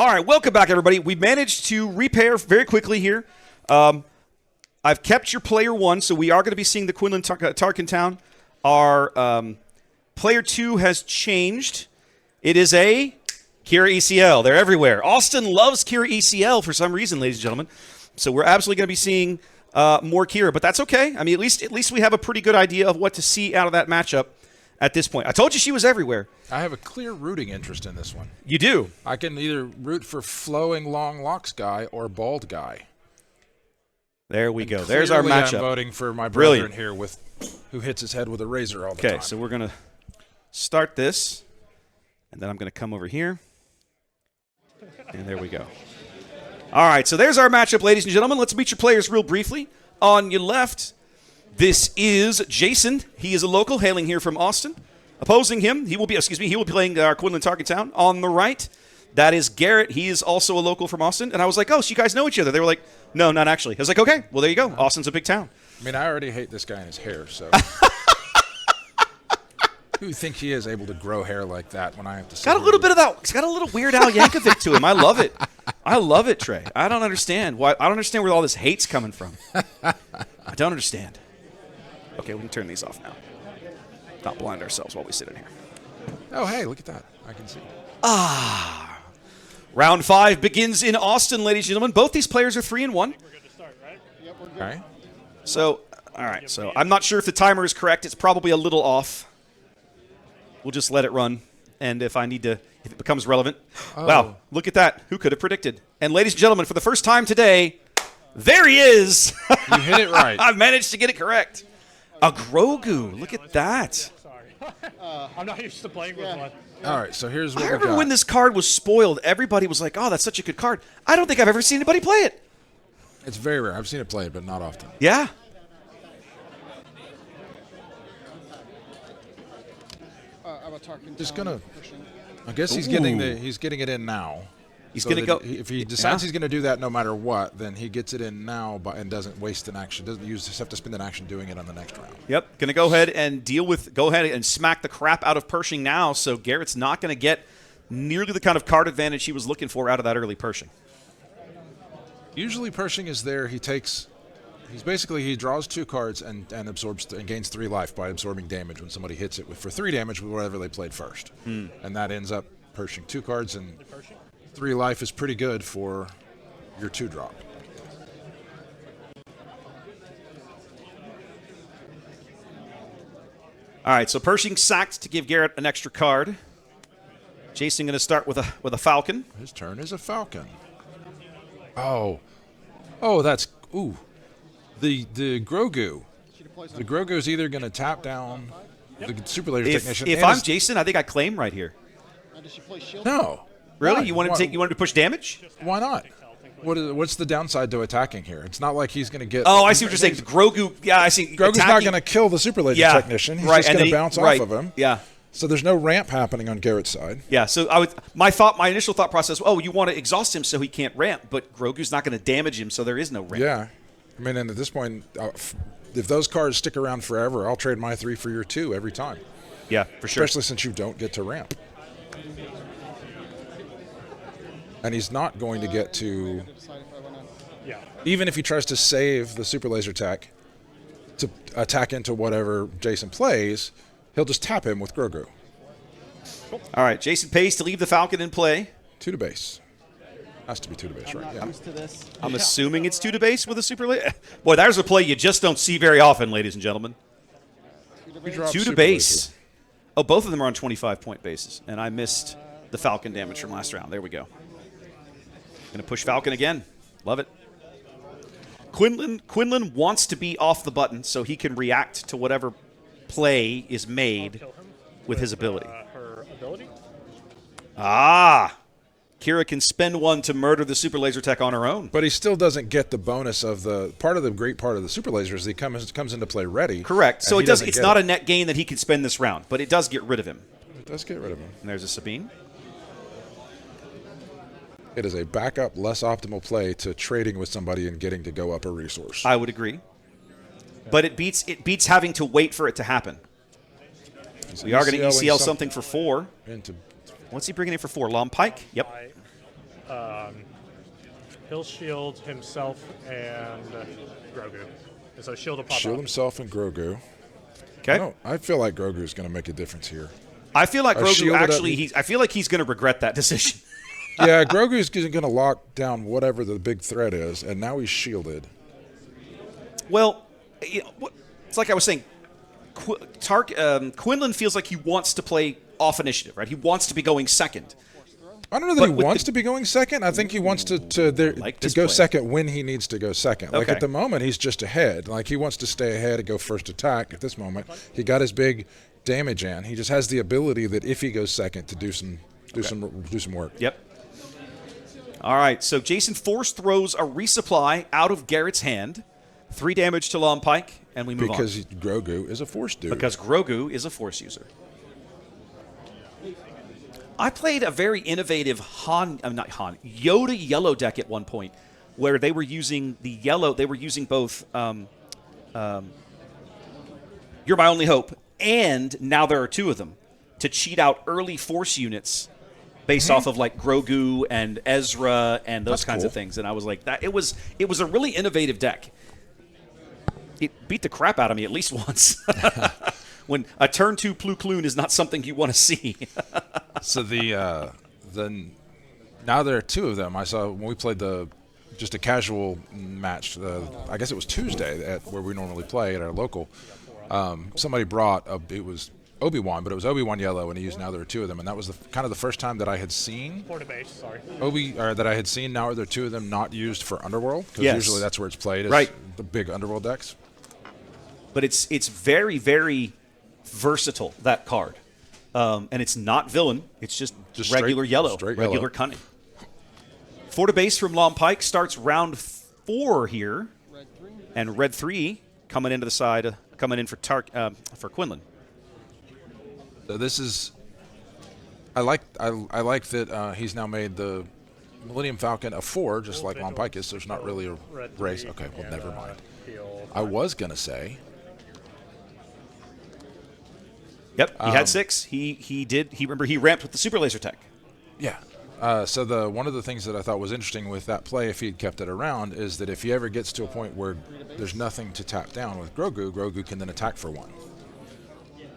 All right, welcome back, everybody. We managed to repair very quickly here. I've kept your player 1, so we are going to be seeing the Quinlan Tarkintown. Our player 2 has changed. It is a Qi'ra ECL. They're everywhere. Austin loves Qi'ra ECL for some reason, ladies and gentlemen. So we're absolutely going to be seeing more Qi'ra, but that's okay. I mean, at least we have a pretty good idea of what to see out of that matchup at this point. I told you she was everywhere. I have a clear rooting interest in this one. You do? I can either root for flowing long locks guy or bald guy. There we go. There's our matchup. I'm voting for my brother in here who hits his head with a razor all the time. Okay, so we're going to start this, and then I'm going to come over here. And there we go. All right, so there's our matchup, ladies and gentlemen. Let's meet your players real briefly. On your left, this is Jason. He is a local hailing here from Austin. Opposing him, he will be playing our Quinlan Tarkintown. On the right, that is Garrett. He is also a local from Austin. And I was like, oh, so you guys know each other. They were like, no, not actually. I was like, okay, well, there you go. Austin's a big town. I mean, I already hate this guy and his hair, so. Who think he is able to grow hair like that when I have to say? Got a little bit of that. He's got a little Weird Al Yankovic to him. I love it. I love it, Trey. I don't understand why. I don't understand where all this hate's coming from. I don't understand. Okay, we can turn these off now. Not blind ourselves while we sit in here. Oh, hey, look at that. I can see. Round 5 begins in Austin, ladies and gentlemen. Both these players are 3-1. We're good to start, right? Yep, we're good. All right. So, all right. So I'm not sure if the timer is correct. It's probably a little off. We'll just let it run. And if it becomes relevant. Oh. Wow, look at that. Who could have predicted? And ladies and gentlemen, for the first time today, there he is. You hit it right. I managed to get it correct. A Grogu. Look at that. Sorry. I'm not used to playing with one. All right, so here's what I we remember got. when this card was spoiled, everybody was like, oh, that's such a good card. I don't think I've ever seen anybody play it. It's very rare. I've seen it played, but not often. Yeah. Just gonna. I guess he's getting it in now. He's So going to that go. If he decides he's going to do that no matter what, then he gets it in now and doesn't waste an action. Doesn't have to spend an action doing it on the next round. Yep. Going to go ahead and smack the crap out of Pershing now. So Garrett's not going to get nearly the kind of card advantage he was looking for out of that early Pershing. Usually Pershing is there. He draws 2 cards and absorbs and gains 3 life by absorbing damage when somebody hits it for 3 damage with whatever they played first. And that ends up Pershing 2 cards, and 3 life is pretty good for your 2-drop. All right, so Pershing sacked to give Garrett an extra card. Jason going to start with a Falcon. His turn is a Falcon. Oh, that's the Grogu. The Grogu is either going to tap down the Super Laser Technician. If I'm Jason, I think I claim right here. No. Really? Why? You wanted to push damage? Why not? What's the downside to attacking here? It's not like he's going to get. Oh, I see what you're saying. Grogu. Yeah, I see. Grogu's not going to kill the Super Laser Technician. He's just going to bounce off of him. Yeah. So there's no ramp happening on Garrett's side. Yeah. So my initial thought process. Oh, you want to exhaust him so he can't ramp, but Grogu's not going to damage him, so there is no ramp. Yeah. I mean, and at this point, if those cards stick around forever, I'll trade my 3 for your 2 every time. Yeah, for sure. Especially since you don't get to ramp. And he's not going to get to. Yeah. Even if he tries to save the Super Laser Tech to attack into whatever Jason plays, he'll just tap him with Grogu. All right, Jason pays to leave the Falcon in play. 2 to base. Has to be 2 to base, right? Yeah. I'm assuming it's 2 to base with a Super Laser. Boy, there's a play you just don't see very often, ladies and gentlemen. 2 to base. Laser. Oh, both of them are on 25-point bases, and I missed the Falcon damage from last round. There we go. Going to push Falcon again. Love it. Quinlan wants to be off the button so he can react to whatever play is made with his ability. Her ability? Qi'ra can spend 1 to murder the Super Laser Tech on her own. But he still doesn't get the bonus of the great part of the Super Laser is he comes into play ready. Correct. So it's not a net gain that he can spend this round, but it does get rid of him. It does get rid of him. And there's a Sabine. It is a backup, less optimal play to trading with somebody and getting to go up a resource. I would agree. But it beats having to wait for it to happen. We are going to ECL something for 4. What's he bringing in for 4? Long Pike? Yep. He'll shield himself and Grogu. And so shield will pop Shield out. himself and Grogu. Okay. I feel like Grogu's going to make a difference here. I feel like Grogu shielded actually. I feel like he's going to regret that decision. Yeah, Grogu's going to lock down whatever the big threat is, and now he's shielded. Well, it's like I was saying. Quinlan feels like he wants to play off initiative, right? He wants to be going second. I don't know that he wants to be going second. I think he wants to go second when he needs to go second. Like at the moment, he's just ahead. Like he wants to stay ahead and go first attack at this moment. He got his big damage in. He just has the ability that if he goes second to do some work. Yep. All right, so Jason Force throws a resupply out of Garrett's hand. 3 damage to Long Pike, and we move on. Because Grogu is a Force dude. Because Grogu is a Force user. I played a very innovative Yoda yellow deck at one point, where they were using the yellow. They were using both You're My Only Hope, and now there are 2 of them, to cheat out early Force units based off of like Grogu and Ezra and those kinds of things. And I was like, that it was a really innovative deck. It beat the crap out of me at least once. When a turn 2 Plu Kloon is not something you want to see. So now there are 2 of them. I saw when we played just a casual match. I guess it was Tuesday at where we normally play at our local. Somebody brought it was Obi-Wan, but it was Obi-Wan yellow, and he used now there are 2 of them, and that was kind of the first time that I had seen that I had seen. Now are there 2 of them not used for Underworld? Because usually that's where it's played. Is the big Underworld decks. But it's very, very versatile, that card. And it's not villain. It's just regular yellow, regular cunning. 4 to base from Long Pike starts round 4 here. And red 3 coming into the side, coming in for Quinlan. So this is, I like that he's now made the Millennium Falcon a 4, just like Long Pike is. So there's not really a race. Okay, well, never mind. I was gonna say. Yep, he had 6. He ramped with the super laser tech. Yeah. So one of the things that I thought was interesting with that play, if he had kept it around, is that if he ever gets to a point where there's nothing to tap down with Grogu can then attack for 1.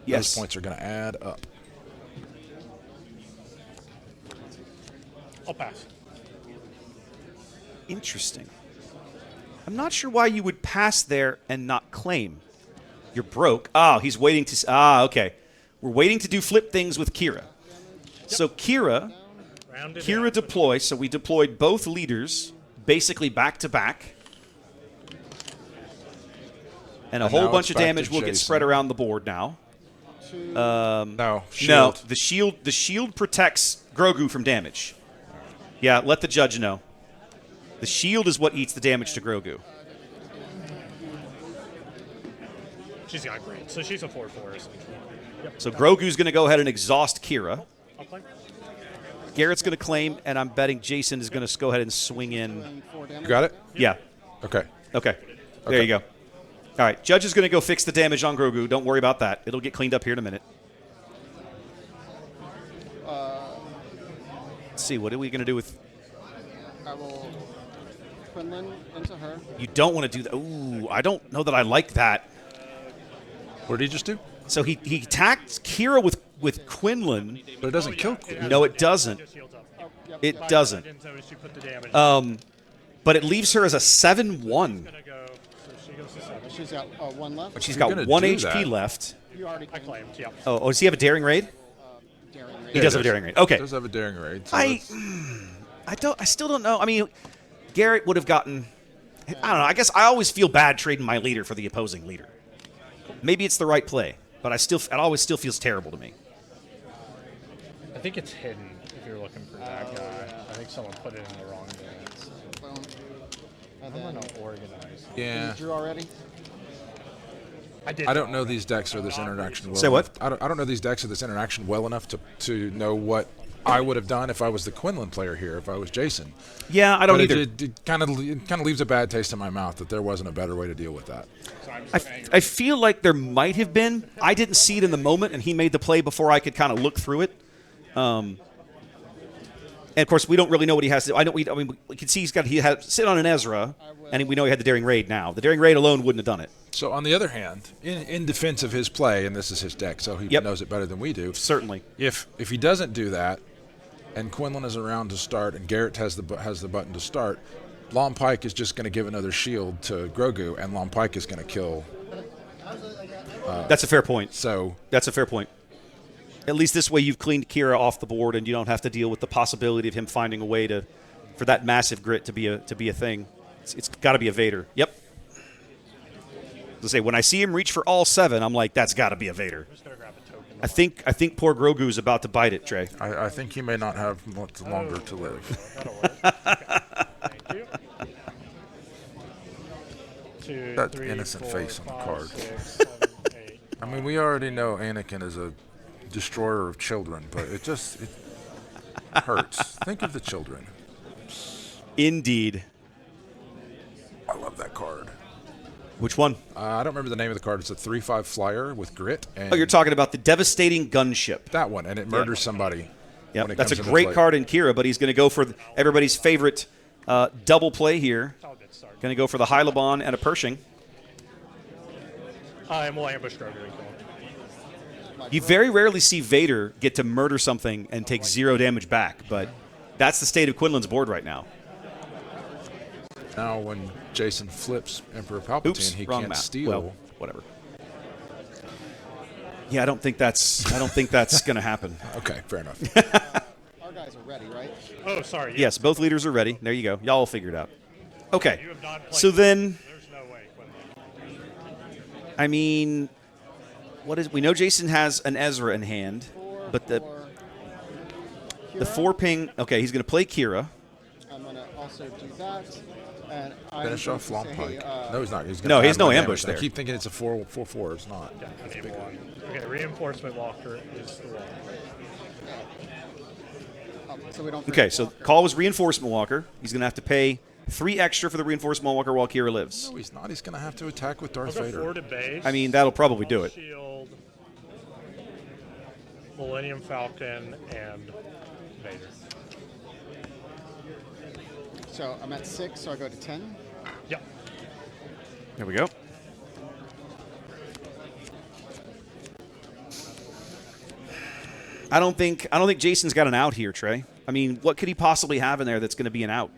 Yes. Those points are going to add up. I'll pass. Interesting. I'm not sure why you would pass there and not claim. You're broke. Oh, he's waiting to... okay. We're waiting to do flip things with Qi'ra. So Qi'ra deploys. So we deployed both leaders basically back to back. And a whole bunch of damage will get spread around the board now. No, shield. No, the shield protects Grogu from damage. Yeah, let the judge know. The shield is what eats the damage to Grogu. She's got great. So she's a 4/4 essentially. Yep. So Grogu's going to go ahead and exhaust Qi'ra. I'll claim. Garrett's going to claim, and I'm betting Jason is going to go ahead and swing in. You got it? Yeah. Okay. There you go. All right, Judge is going to go fix the damage on Grogu. Don't worry about that. It'll get cleaned up here in a minute. Let's see, what are we going to do with... I will Quinlan into her. You don't want to do that. Ooh, I don't know that I like that. What did he just do? So he attacked Qi'ra with Quinlan. But it doesn't kill Quinlan. No, it doesn't. It doesn't. But it leaves her as a 7-1. She's got 1 left. But she's got 1 HP left. You already claimed, yeah. Oh, does he have a daring raid? Daring raid. He does have a daring raid. Okay. He does have a daring raid. So I still don't know. I mean, Garrett would have gotten... I don't know. I guess I always feel bad trading my leader for the opposing leader. Maybe it's the right play, but it always still feels terrible to me. I think it's hidden if you're looking for that guy. Yeah. I think someone put it in the wrong dance. I'm going to organize. Yeah. You drew already? I don't know these decks or this interaction well. Say what? I don't know these decks or this interaction well enough to know what I would have done if I was the Quinlan player here, if I was Jason. Yeah, I don't either. It kind of leaves a bad taste in my mouth that there wasn't a better way to deal with that. I feel like there might have been. I didn't see it in the moment, and he made the play before I could kind of look through it. And of course, we don't really know what he has to. I mean, we can see he had sit on an Ezra, and we know he had the Daring Raid now. The Daring Raid alone wouldn't have done it. So on the other hand, in defense of his play, and this is his deck, so he knows it better than we do. Certainly. If he doesn't do that, and Quinlan is around to start, and Garrett has the button to start, Long Pike is just going to give another shield to Grogu, and Long Pike is going to kill. That's a fair point. So that's a fair point. At least this way you've cleaned Qi'ra off the board, and you don't have to deal with the possibility of him finding a way for that massive grit to be a thing. It's got to be a Vader. Yep. To say when I see him reach for all 7, I'm like, that's got to be a Vader. I think poor Grogu's about to bite it, Trey. I think he may not have much longer to live. That'll work. Thank you. 2, That 3, innocent 4, face on the 5, card. 6, 7, 8. I mean, we already know Anakin is a destroyer of children, but it hurts. Think of the children. Indeed. I love that card. Which one? I don't remember the name of the card. It's a 3/5 flyer with grit. And Oh, you're talking about the devastating gunship. that one, and it murders somebody. Yeah, when it that's a comes into great play. card in Qi'ra, but he's going to go for everybody's favorite double play here. I'll get started. Going to go for the Hylabon and a Pershing. And we'll ambush Grogu and kill him. You very rarely see Vader get to murder something and take 0 damage back, but that's the state of Quinlan's board right now. Now, when Jason flips Emperor Palpatine, Oops, he wrong can't map. steal. Well, whatever. Yeah, I don't think that's going to happen. Okay, fair enough. Our guys are ready, right? Oh, sorry. Yeah. Yes, both leaders are ready. There you go. Y'all will figure it out. Okay. You have not played. So then, There's no way, Quinlan. I mean, we know Jason has an Ezra in hand, but the 4 ping. Okay, he's going to play Qi'ra. I'm going to also do that. And Finish off Long Pike. No, he's not. He's No, he has no damage. ambush there. I keep thinking it's a 4/4. It's not. Yeah, enable one. Okay, reinforcement walker is the one. So we don't Okay, so call was Reinforcement Walker. He's going to have to pay 3 extra for the Reinforcement Walker while Qi'ra lives. No, he's not. He's going to have to attack with I'll Darth go Vader. 4 to base. I mean, that'll probably do it. Shield, Millennium Falcon, and Vader. So I'm at 6, so I go to 10. Yep. There we go. I don't think Jason's got an out here, Trey. I mean, what could he possibly have in there that's going to be an out?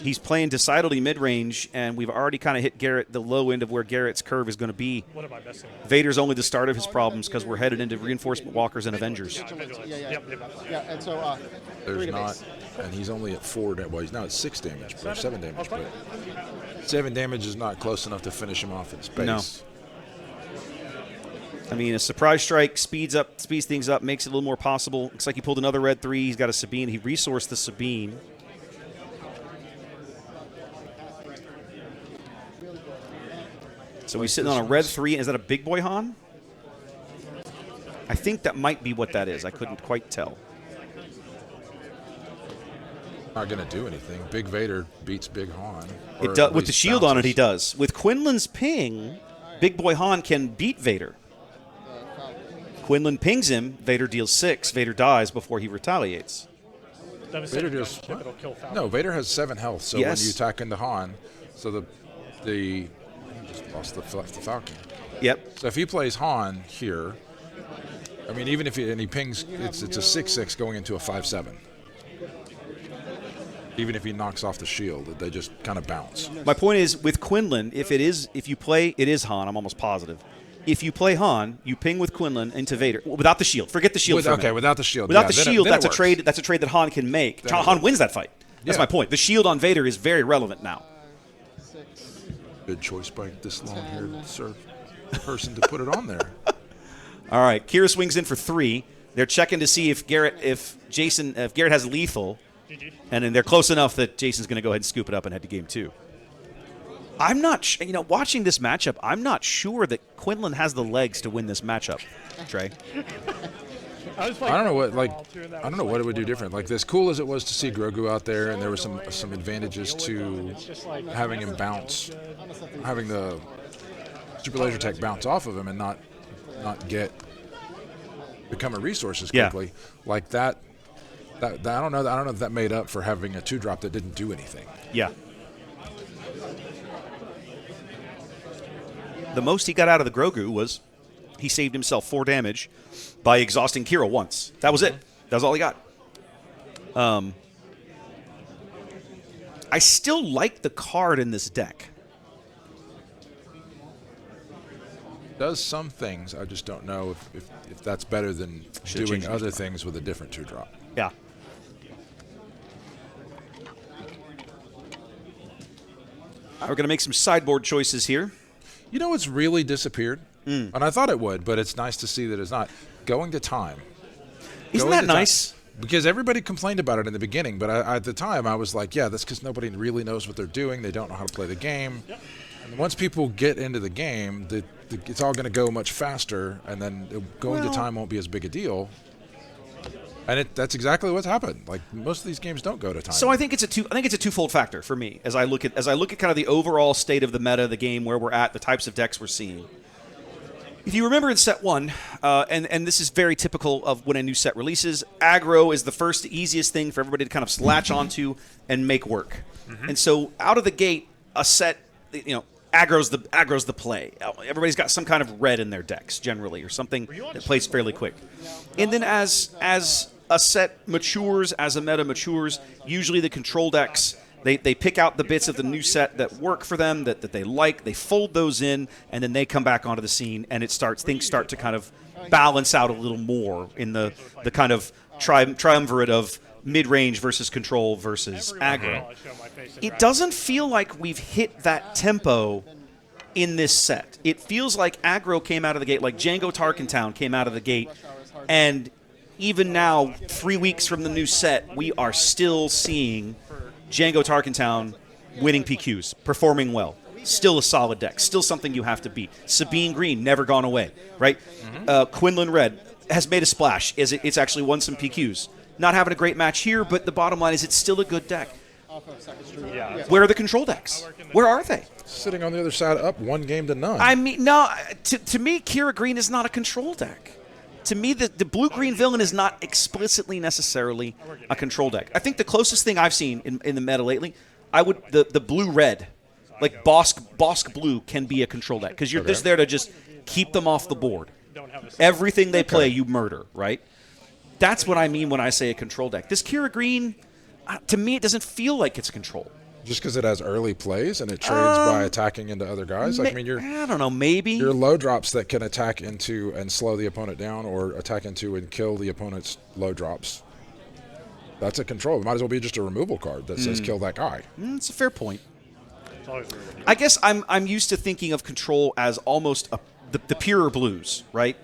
He's playing decidedly mid-range, and we've already kind of hit Garrett, the low end of where Garrett's curve is going to be. What am I missing? Vader's only the start of his problems because we're headed into Reinforcement Walkers and Avengers. Vigilance. Yeah. Yep. Yeah, and so 3 There's to not, base. and he's only at 4. Well, he's now at 6 damage, or 7 damage, but 7 damage is not close enough to finish him off in space. No. I mean, a surprise strike speeds things up, makes it a little more possible. Looks like he pulled another red 3. He's got a Sabine. He resourced the Sabine. So he's sitting on a red 3. Is that a big boy Han? I think that might be what that is. I couldn't quite tell. Not going to do anything. Big Vader beats Big Han. It does, with the shield on it, he does. With Quinlan's ping, Big Boy Han can beat Vader. Quinlan pings him. Vader deals 6. Vader dies before he retaliates. Vader just It'll kill Falcon. no. Vader has 7 health, so Yes. when you attack into Han, so he just lost the Falcon. Yep. So if he plays Han here, I mean, even if he pings, it's a 6/6 going into a 5/7. Even if he knocks off the shield, they just kind of bounce. My point is, with Quinlan, if you play, it is Han. I'm almost positive. If you play Han, you ping with Quinlan into Vader without the shield. Forget the shield. for a minute. Without the shield. Without yeah, the then it- shield, then it that's a works. trade. That's a trade that Han can make. Then it Han works. wins that fight. That's Yeah. my point. The shield on Vader is very relevant now. 6. Good choice by this long-haired person to put it on there. All right, Qi'ra swings in for 3. They're checking to see if Garrett has lethal, and then they're close enough that Jason's going to go ahead and scoop it up and head to game 2. I'm not, watching this matchup, I'm not sure that Quinlan has the legs to win this matchup, Trey. I don't know what it would do different. Like, as cool as it was to see Grogu out there, and there were some advantages to having him bounce, having the super laser tech bounce off of him and not become a resource as Yeah. quickly. Like that I don't know. I don't know if that made up for having a 2-drop that didn't do anything. Yeah. The most he got out of the Grogu was he saved himself 4 damage by exhausting Qi'ra once. That was it. That was all he got. I still like the card in this deck. Does some things. I just don't know if that's better than Should've doing changed other things with a different 2-drop. Yeah. We're going to make some sideboard choices here. You know what's really disappeared? And I thought it would, but it's nice to see that it's not. Going to time. Isn't that nice? Because everybody complained about it in the beginning, but at the time I was like, yeah, that's because nobody really knows what they're doing. They don't know how to play the game. Yep. And once people get into the game, it's all going to go much faster, and then going to time won't be as big a deal. And that's exactly what's happened. Like, most of these games don't go to time. So I think it's a twofold factor for me as I look at kind of the overall state of the meta of the game, where we're at, the types of decks we're seeing. If you remember in set 1, and this is very typical of when a new set releases, aggro is the first, easiest thing for everybody to kind of latch onto and make work. And so out of the gate, a set, aggro's the play. Everybody's got some kind of red in their decks generally, or something that plays fairly quick. And then as a set matures, as a meta matures, usually the control decks, they pick out the bits of the new set that work for them, that they like, they fold those in, and then they come back onto the scene, and things start to kind of balance out a little more in the kind of triumvirate of mid-range versus control versus aggro. It doesn't feel like we've hit that tempo in this set. It feels like aggro came out of the gate, like Django Tarkintown came out of the gate, and even now, 3 weeks from the new set, we are still seeing Django Tarkintown winning PQs, performing well. Still a solid deck. Still something you have to beat. Sabine Green, never gone away, right? Quinlan Red has made a splash. It's actually won some PQs. Not having a great match here, but the bottom line is it's still a good deck. Where are the control decks? Where are they? Sitting on the other side, up 1 game to none. I mean, no. To me, Qi'ra Green is not a control deck. To me, the blue-green villain is not explicitly necessarily a control deck. I think the closest thing I've seen in the meta lately, the blue-red, like Bosk Blue can be a control deck because you're just there to just keep them off the board. Everything they play, you murder, right? That's what I mean when I say a control deck. This Qi'ra Green, to me, it doesn't feel like it's control. Just because it has early plays and it trades by attacking into other guys? I don't know, maybe. Your low drops that can attack into and slow the opponent down or attack into and kill the opponent's low drops. That's a control. It might as well be just a removal card that says kill that guy. It's a fair point. I guess I'm used to thinking of control as almost the purer blues, right?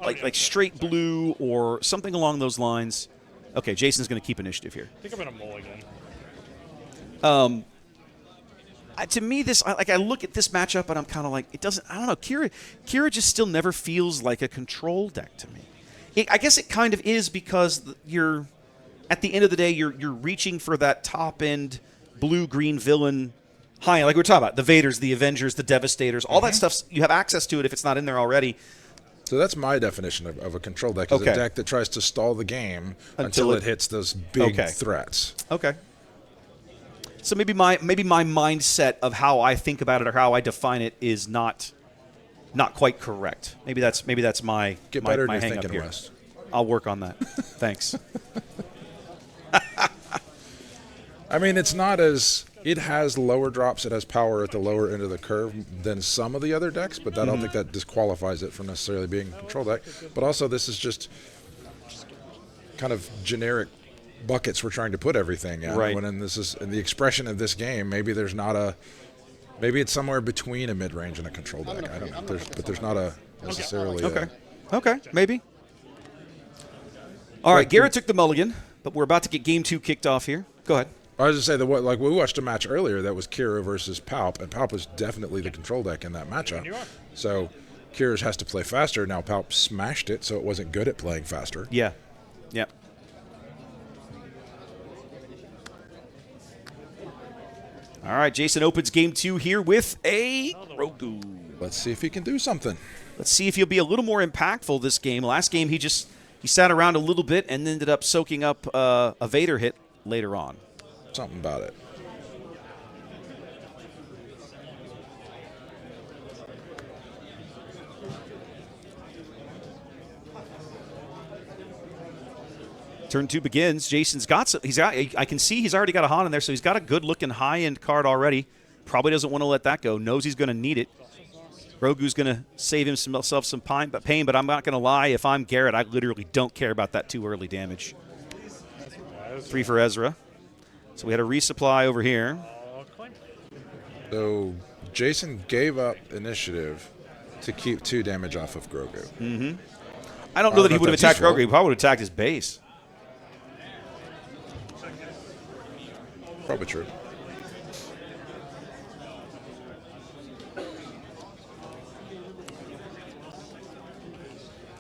Like straight blue or something along those lines. Okay, Jason's going to keep initiative here. I think I'm going to mulligan. To me, I look at this matchup and I'm kind of like, it doesn't. I don't know. Qi'ra just still never feels like a control deck to me. I guess it kind of is because you're at the end of the day you're reaching for that top end blue-green villain high, like we were talking about the Vaders, the Avengers, the Devastators, all that stuff. You have access to it if it's not in there already. So that's my definition of a control deck. Is a deck that tries to stall the game until it hits those big threats. Okay. So maybe my mindset of how I think about it or how I define it is not quite correct. Maybe that's my Get better my at your hang up thinking, here. Wes. I'll work on that. Thanks. I mean, it has lower drops. It has power at the lower end of the curve than some of the other decks, but I don't think that disqualifies it from necessarily being a control deck. But also, this is just kind of generic buckets we're trying to put everything in. Right. When in the expression of this game, maybe it's somewhere between a mid-range and a control deck. I don't know. There's not a necessarily. Okay, maybe. All right, Garrett took the mulligan, but we're about to get game 2 kicked off here. Go ahead. I was just say that we watched a match earlier that was Qi'ra versus Palp, and Palp was definitely the control deck in that matchup. So Qi'ra's has to play faster. Now Palp smashed it, so it wasn't good at playing faster. Yeah. Yep. All right, Jason opens game 2 here with a Grogu. Let's see if he can do something. Let's see if he'll be a little more impactful this game. Last game, he just He sat around a little bit and ended up soaking up a Vader hit later on. Something about it. Turn 2 begins. Jason's got some, I can see he's already got a Han in there, so he's got a good-looking high-end card already. Probably doesn't want to let that go. Knows he's going to need it. Grogu's going to save himself some pain, but I'm not going to lie. If I'm Garrett, I literally don't care about that too early damage. 3 for Ezra. So we had a resupply over here. So Jason gave up initiative to keep 2 damage off of Grogu. Mm-hmm. I don't know that he would have attacked Grogu. He probably would have attacked his base. Probably true.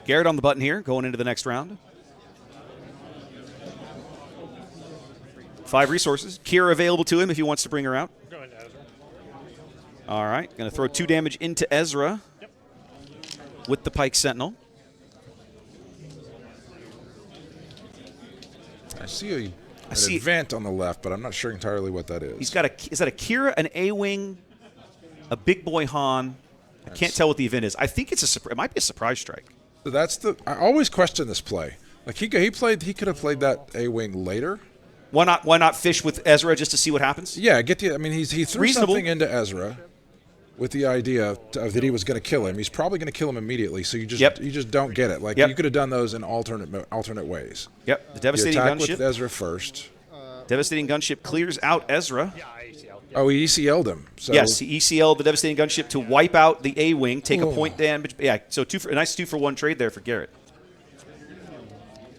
Garrett on the button here, going into the next round. 5 resources. Qi'ra available to him if he wants to bring her out. Go into Ezra. All right, going to throw 2 damage into Ezra with the Pike Sentinel. I see an event on the left, but I'm not sure entirely what that is. He's got is that a Qi'ra, an A-Wing, a Big Boy Han? I can't tell what the event is. I think it might be a surprise strike. So I always question this play. Like he could have played that A-Wing later. Why not fish with Ezra just to see what happens? Yeah, he threw something into Ezra with the idea that he was going to kill him. He's probably going to kill him immediately. So you just don't get it. Like you could have done those in alternate ways. Yep. The devastating you attack gunship with Ezra first. Devastating gunship clears out Ezra. Yeah, I ECL. Oh, he ECL'd him. So yes, he ECL'd the devastating gunship to wipe out the A-Wing, take a point damage. Yeah, so a nice 2-for-1 trade there for Garrett.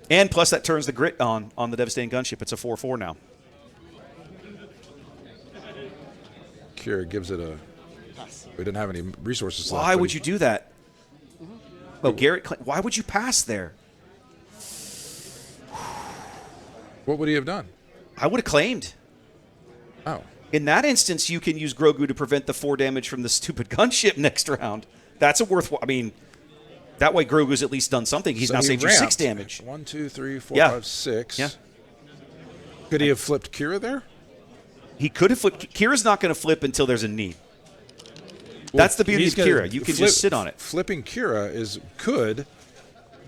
And plus that turns the grit on the devastating gunship. It's a 4-4 now. Qi'ra gives it a. We didn't have any resources left. Why would you do that? Oh, Garrett, why would you pass there? What would he have done? I would have claimed. Oh. In that instance, you can use Grogu to prevent the 4 damage from the stupid gunship next round. That's a worthwhile. I mean, that way Grogu's at least done something. He's now saved you 6 damage. 1, 2, 3, 4, 5, 6. Yeah. Could he have flipped Qi'ra there? He could have flipped. Qi'ra's not going to flip until there's a need. Well, that's the beauty of Qi'ra. You can just sit on it. Flipping Qi'ra could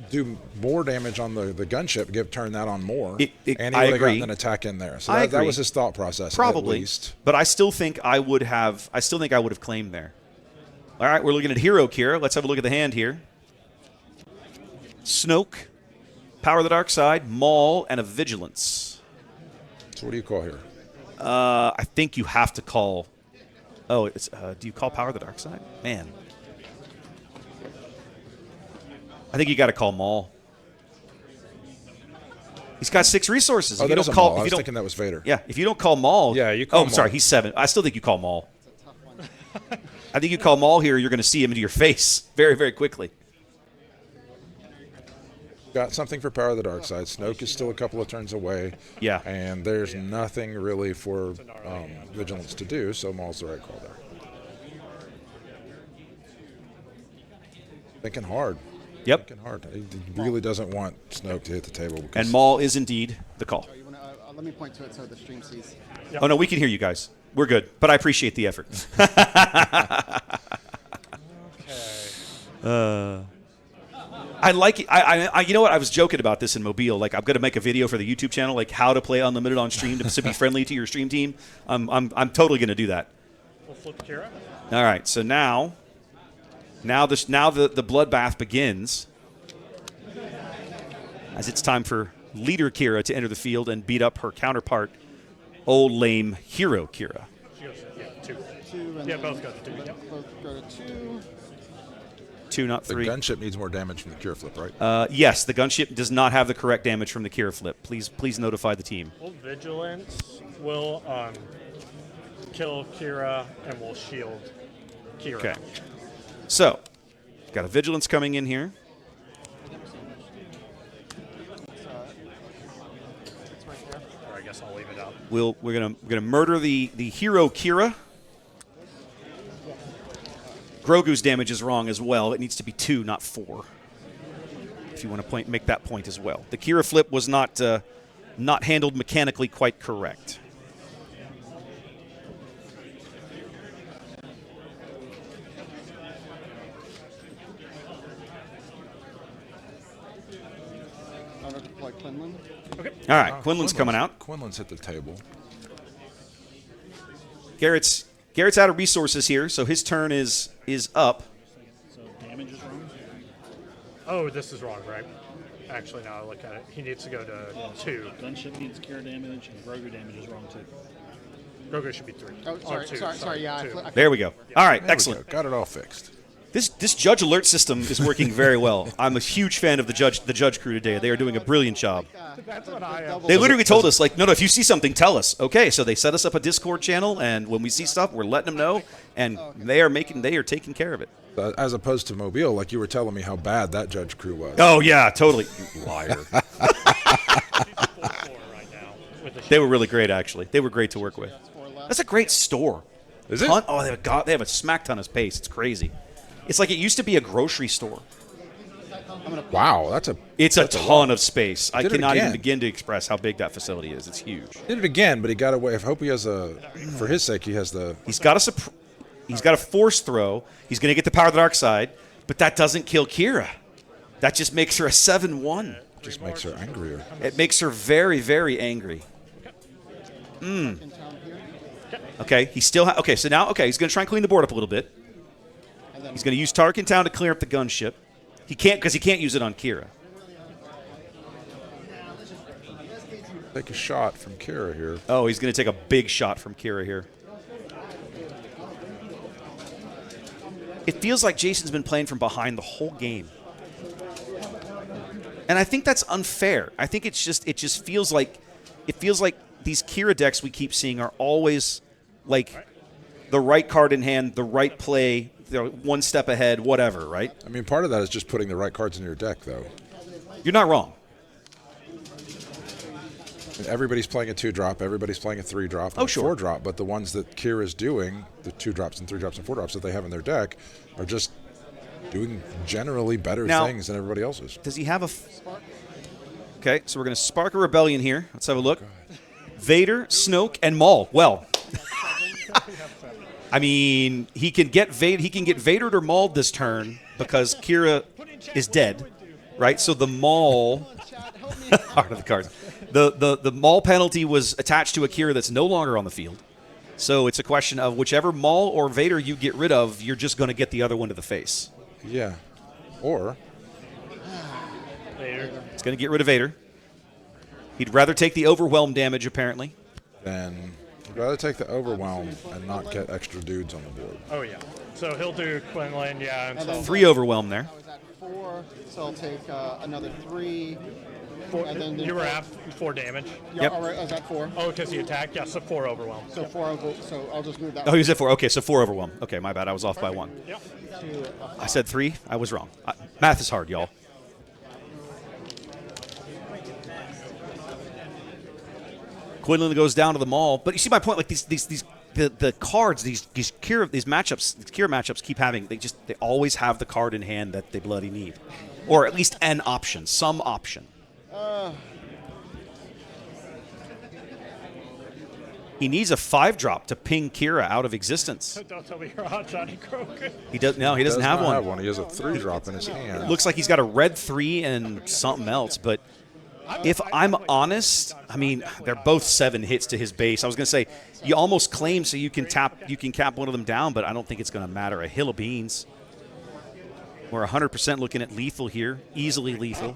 do more damage on the gunship, turn that on more, and he would have gotten an attack in there. So that was his thought process. Probably, at least. But I still think I would have claimed there. All right, we're looking at Hero Qi'ra. Let's have a look at the hand here. Snoke, Power of the Dark Side, Maul, and a Vigilance. So what do you call here? I think you have to call. Oh, it's. Do you call Power of the Dark Side? Man. I think you got to call Maul. He's got 6 resources. Oh, if you don't don't call, Maul. I was if you don't, thinking that was Vader. Yeah, if you don't call Maul. Yeah, you call I'm sorry, Maul. he's 7. I still think you call Maul. I think you call Maul here, you're going to see him into your face very, very quickly. Got something for Power of the Dark Side. Snoke is still a couple of turns away. Yeah. And there's nothing really for Vigilance to do, so Maul's the right call there. Thinking hard. Yep. Thinking hard. He really doesn't want Snoke to hit the table. And Maul is indeed the call. You wanna, let me point to it so the stream sees. Oh, no, we can hear you guys. We're good. But I appreciate the effort. I like it. I you know what? I was joking about this in Mobile. Like, I'm going to make a video for the YouTube channel, like how to play Unlimited on stream to be friendly to your stream team. I'm totally going to do that. We'll flip Qi'ra. All right. So now the bloodbath begins, as it's time for Leader Qi'ra to enter the field and beat up her counterpart, old lame Hero Qi'ra. She goes, yeah, 2. 2 and Yeah, then both go to 2. Yep. both go to 2. 2, not The 3. gunship needs more damage from the Qi'ra flip, right? Yes, the gunship does not have the correct damage from the Qi'ra flip. Please notify the team. Well, Vigilance will kill Qi'ra and will shield Qi'ra. Okay. So, got a Vigilance coming in here. Or I guess I'll leave it up. We're gonna murder the Hero Qi'ra. Grogu's damage is wrong as well. It needs to be 2, not 4. if you want to make that point as well. The Qi'ra flip was not handled mechanically quite correct. I'm going to deploy Quinlan. Okay. All right, Quinlan's coming out. Quinlan's hit the table. Garrett's out of resources here, so his turn is up. So damage is wrong. Oh, this is wrong, right? Actually, now I look at it. He needs to go to 2. Gunship needs Qi'ra damage, and Grogu damage is wrong too. Grogu should be 3. Oh, sorry, Or 2. sorry, yeah. 2. There we go. All right, There we excellent. go. Got it all fixed. This judge alert system is working very well. I'm a huge fan of the judge crew today. They are doing a brilliant job. That's what I am. They literally told us, like, no, if you see something, tell us. Okay, so they set us up a Discord channel, and when we see stuff, we're letting them know, and they are taking care of it. As opposed to Mobile, like you were telling me how bad that judge crew was. Oh yeah, totally. You liar. Right now with the They were really great, actually. They were great to work with. That's a great store. Is it? Oh, they have a smack ton of space. It's crazy. It's like it used to be a grocery store. Wow, that's a ton of space. I Did it cannot even again. begin to express how big that facility is. It's huge. Did it again, but he got away. I hope he has for his sake, he has the. He's got a force throw. He's going to get the power of the dark side, but that doesn't kill Qi'ra. That just makes her a 7-1. Just makes her angrier. It makes her very, very angry. Okay, so now he's going to try and clean the board up a little bit. He's going to use Tarkintown to clear up the gunship. He can't use it on Qi'ra. Take a shot from Qi'ra here. Oh, he's going to take a big shot from Qi'ra here. It feels like Jason's been playing from behind the whole game. And I think that's unfair. I think it just feels like these Qi'ra decks we keep seeing are always like the right card in hand, the right play, one step ahead, whatever, right? I mean, part of that is just putting the right cards in your deck, though. You're not wrong. And everybody's playing a 2-drop, everybody's playing a 3-drop, and Oh, a sure. 4-drop, but the ones that Kira's doing, the 2-drops and 3-drops and 4-drops that they have in their deck, are just doing generally better Now- things than everybody else's. Does he have a... Okay, so we're going to spark a rebellion here. Let's have a look. Vader, Snoke, and Maul. Well, I mean, he can get Vadered or mauled this turn because Qi'ra is dead, right? So the Maul... Heart of the cards. The Maul penalty was attached to a Qi'ra that's no longer on the field. So it's a question of whichever Maul or Vader you get rid of, you're just going to get the other one to the face. Yeah. Or Later. It's going to get rid of Vader. He'd rather take the overwhelm damage, apparently. then I'd rather take the overwhelm and not get extra dudes on the board. Oh, yeah. So he'll do Quinlan, yeah. And so 3 overwhelm there. I was at 4, so I'll take another 3. And then you were at 4 damage. Yeah, Yep. all right, I was at 4. Oh, because he attacked? Yeah, so 4 overwhelm. So 4 so I'll just move that. Oh, he was at 4. Okay, so 4 overwhelm. Okay, my bad. I was off by 1. Yep. to I said 3. I was wrong. Math is hard, y'all. Quinlan goes down to the Maul, but you see my point. Like the cards, these Qi'ra matchups keep having. They always have the card in hand that they bloody need, or at least an option, some option. He needs a 5-drop to ping Qi'ra out of existence. Don't tell me you're hot Johnny Kroger. He does. No, he doesn't have not one. He has a 3-drop in his hand. Looks like he's got a red 3 and something else, but if I'm honest, I mean, they're both 7 hits to his base. I was going to say, you almost claim so you can cap one of them down, but I don't think it's going to matter. A hill of beans. We're 100% looking at lethal here, easily lethal.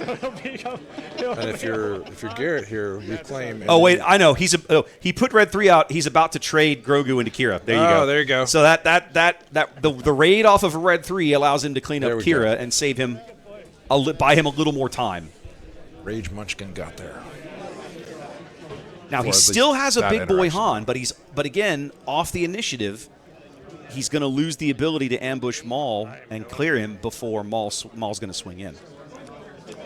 And if you're Garrett here, you claim. Oh wait, I know he put red 3 out. He's about to trade Grogu into Qi'ra. There you go. Oh, there you go. So the raid off of a red 3 allows him to clean up There we Qi'ra go. and save him, buy him a little more time. Rage Munchkin got there. Now he Or at still least has a that big boy interaction. Han, but again, off the initiative, he's going to lose the ability to ambush Maul and clear him before Maul's going to swing in.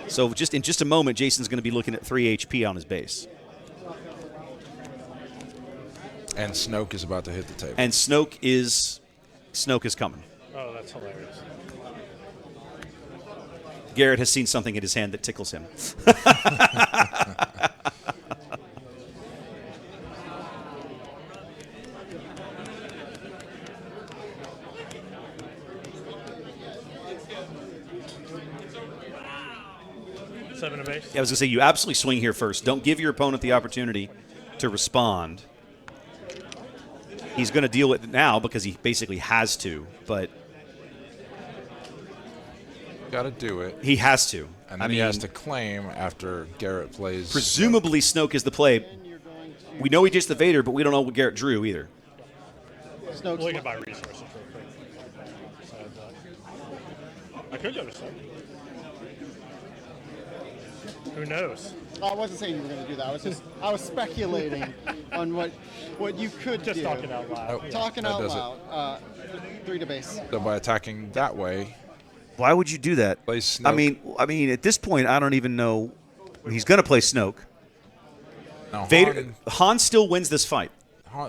So in just a moment, Jason's going to be looking at 3 HP on his base. And Snoke is about to hit the table. And Snoke is coming. Oh, that's hilarious. Garrett has seen something in his hand that tickles him. 7 of base. Yeah, I was going to say, you absolutely swing here first. Don't give your opponent the opportunity to respond. He's going to deal with it now because he basically has to, but Got to do it. he has to. And then he has to claim after Garrett plays. Presumably, Snoke is the play. We know he just the Vader, but we don't know what Garrett drew either. Snoke's Well, you can buy resources real quick. Besides that. I could go to Snoke. Who knows? I wasn't saying you were going to do that. I was speculating on what you could Just do. talking out loud. Oh. Talking That out does it. loud. 3 to base. So by attacking that way, Why would you do that? Play Snoke. I mean, at this point, I don't even know. He's going to play Snoke. now Vader, Han still wins this fight.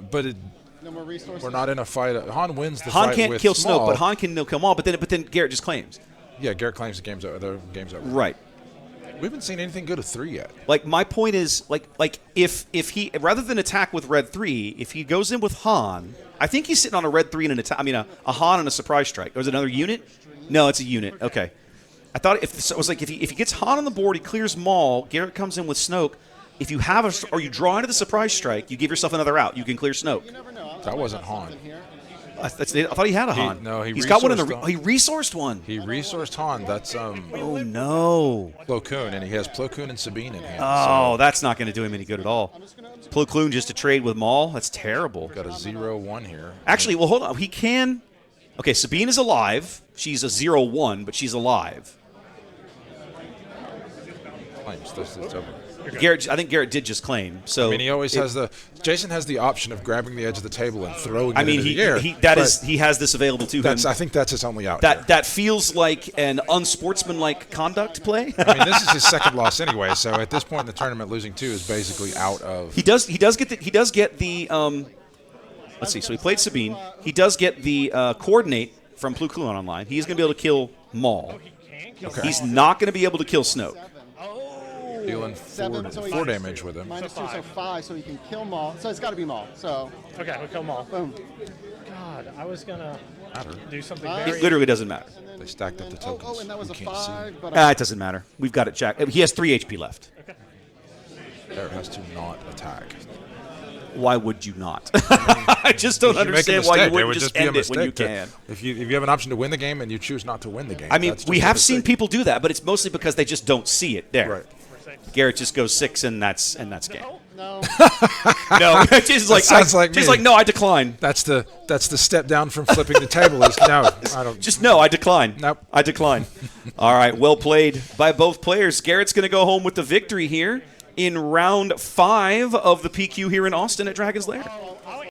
but No more resources. we're not in a fight. Han wins the Han fight can't with kill small. Snoke, but Han can kill them all. But then Garrett just claims. Yeah, Garrett claims the game's over. The game's over. Right. We haven't seen anything good of 3 yet. Like my point is, like if he rather than attack with red 3, if he goes in with Han, I think he's sitting on a red 3 and an attack. I mean, a Han and a surprise strike. Or is it another unit? No, it's a unit. Okay. I thought if it was like if he gets Han on the board, he clears Maul. Garrett comes in with Snoke. If you have or you draw into the surprise strike, you give yourself another out. You can clear Snoke. You never know. That wasn't Han. Something here. I thought he had a Han. He's got one in the. resourced Han. He resourced one. He resourced Han. That's Oh no. Plo Koon, and he has Plo Koon and Sabine in hand. Oh, that's not going to do him any good at all. Plo Koon just to trade with Maul. That's terrible. So got a 0-1 here. Actually, well, hold on. He can. Okay, Sabine is alive. She's a 0-1, but she's alive. Claims. That's over. Garrett, I think Garrett did just claim. So I mean, he always has the. Jason has the option of grabbing the edge of the table and throwing it I mean, into the air. he has this available to him. I think that's his only out. here. That feels like an unsportsmanlike conduct play. I mean, this is his second loss anyway. So at this point in the tournament, losing 2 is basically out of. He does get the. Let's see. So he played Sabine. He does get the coordinate from Plo Koon online. He's going to be able to kill Maul. He's not going to be able to kill Snoke. Dealing 7, so 4 damage with him. -2, So so 5, so he can kill Maul. So it's got to be Maul. So Okay, we'll kill them all. boom. God, I was gonna do something It It very. literally doesn't matter. They stacked up the tokens. Oh, and that was You a can't see. 5. But It doesn't matter. We've got it jacked. He has 3 HP left. Garrett has to not attack. Why would you not? I just don't If you make a understand why you mistake, it wouldn't would just be a end it when you mistake can. If you have an option to win the game and you choose not to win the game. I mean, that's we just a have seen mistake. people do that, but it's mostly because they just don't see it there. Right. Garrett just goes 6, and that's game. no. No, just like sounds like just me. like no, I decline. That's the step down from flipping the table. Is no, I don't. Just no, I decline. Nope. I decline. All right, well played by both players. Garrett's going to go home with the victory here in round 5 of the PQ here in Austin at Dragon's Lair. I